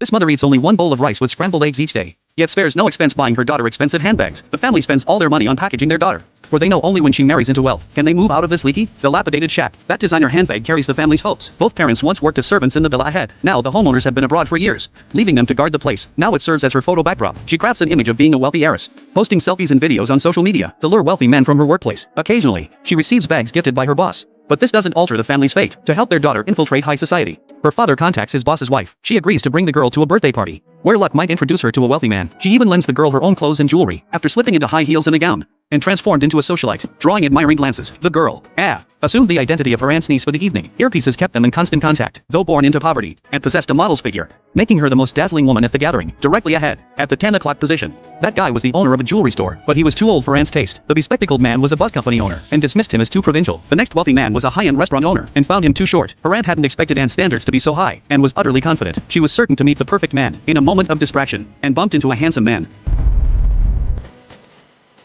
This mother eats only one bowl of rice with scrambled eggs each day, yet spares no expense buying her daughter expensive handbags. The family spends all their money on packaging their daughter, for they know only when she marries into wealth can they move out of this leaky, dilapidated shack. That designer handbag carries the family's hopes. Both parents once worked as servants in the villa ahead. Now the homeowners have been abroad for years, leaving them to guard the place. Now it serves as her photo backdrop. She crafts an image of being a wealthy heiress, posting selfies and videos on social media to lure wealthy men from her workplace. Occasionally, she receives bags gifted by her boss. But this doesn't alter the family's fate. To help their daughter infiltrate high society, her father contacts his boss's wife. She agrees to bring the girl to a birthday party, where luck might introduce her to a wealthy man. She even lends the girl her own clothes and jewelry, after slipping into high heels and a gown, and transformed into a socialite, drawing admiring glances. The girl, assumed the identity of her aunt's niece for the evening. Earpieces kept them in constant contact, though born into poverty, and possessed a model's figure, making her the most dazzling woman at the gathering. Directly ahead, at the 10 o'clock position, that guy was the owner of a jewelry store, but he was too old for Aunt's taste. The bespectacled man was a bus company owner, and dismissed him as too provincial. The next wealthy man was a high-end restaurant owner, and found him too short. Her aunt hadn't expected Aunt's standards to be so high, and was utterly confident she was certain to meet the perfect man. In a moment of distraction, and bumped into a handsome man.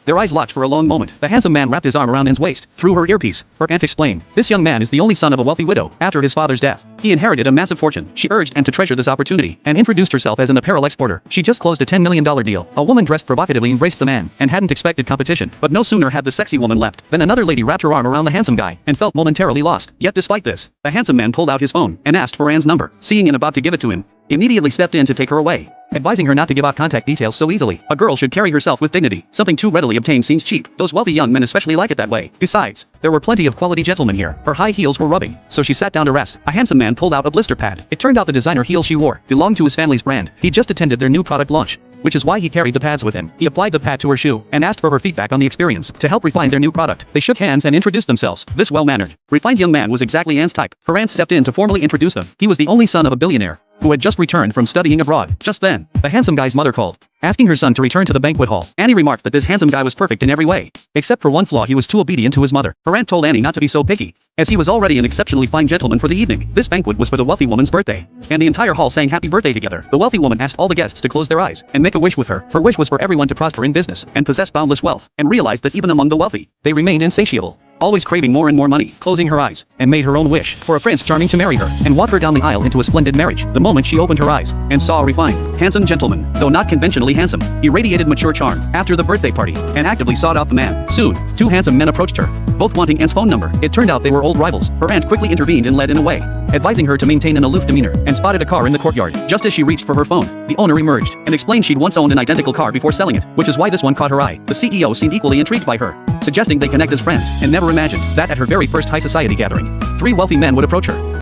Their eyes locked for a long moment. The handsome man wrapped his arm around Anne's waist, through her earpiece. Her aunt explained, this young man is the only son of a wealthy widow. After his father's death, he inherited a massive fortune. She urged Anne to treasure this opportunity, and introduced herself as an apparel exporter. She just closed a $10 million deal. A woman dressed provocatively embraced the man, and hadn't expected competition. But no sooner had the sexy woman left, than another lady wrapped her arm around the handsome guy, and felt momentarily lost. Yet despite this, the handsome man pulled out his phone, and asked for Anne's number. Seeing Anne about to give it to him, immediately stepped in to take her away, advising her not to give out contact details so easily. A girl should carry herself with dignity. Something too readily obtained seems cheap. Those wealthy young men especially like it that way. Besides, there were plenty of quality gentlemen here. Her high heels were rubbing, so she sat down to rest. A handsome man pulled out a blister pad. It turned out the designer heels she wore belonged to his family's brand. He'd just attended their new product launch, which is why he carried the pads with him. He applied the pad to her shoe, and asked for her feedback on the experience. To help refine their new product, they shook hands and introduced themselves. This well-mannered, refined young man was exactly Anne's type. Her aunt stepped in to formally introduce them. He was the only son of a billionaire, who had just returned from studying abroad. Just then, the handsome guy's mother called, asking her son to return to the banquet hall. Annie remarked that this handsome guy was perfect in every way, except for one flaw: he was too obedient to his mother. Her aunt told Annie not to be so picky, as he was already an exceptionally fine gentleman for the evening. This banquet was for the wealthy woman's birthday, and the entire hall sang happy birthday together. The wealthy woman asked all the guests to close their eyes, and make a wish with her. Her wish was for everyone to prosper in business, and possess boundless wealth, and realized that even among the wealthy, they remained insatiable, always craving more and more money. Closing her eyes, and made her own wish for a Prince Charming to marry her, and walk her down the aisle into a splendid marriage. The moment she opened her eyes, and saw a refined, handsome gentleman, though not conventionally handsome, he radiated mature charm. After the birthday party, and actively sought out the man. Soon, two handsome men approached her, both wanting Anne's phone number. It turned out they were old rivals. Her aunt quickly intervened and led in a way, advising her to maintain an aloof demeanor, and spotted a car in the courtyard. Just as she reached for her phone, the owner emerged, and explained she'd once owned an identical car before selling it, which is why this one caught her eye. The CEO seemed equally intrigued by her, suggesting they connect as friends, and never imagined that at her very first high society gathering, three wealthy men would approach her.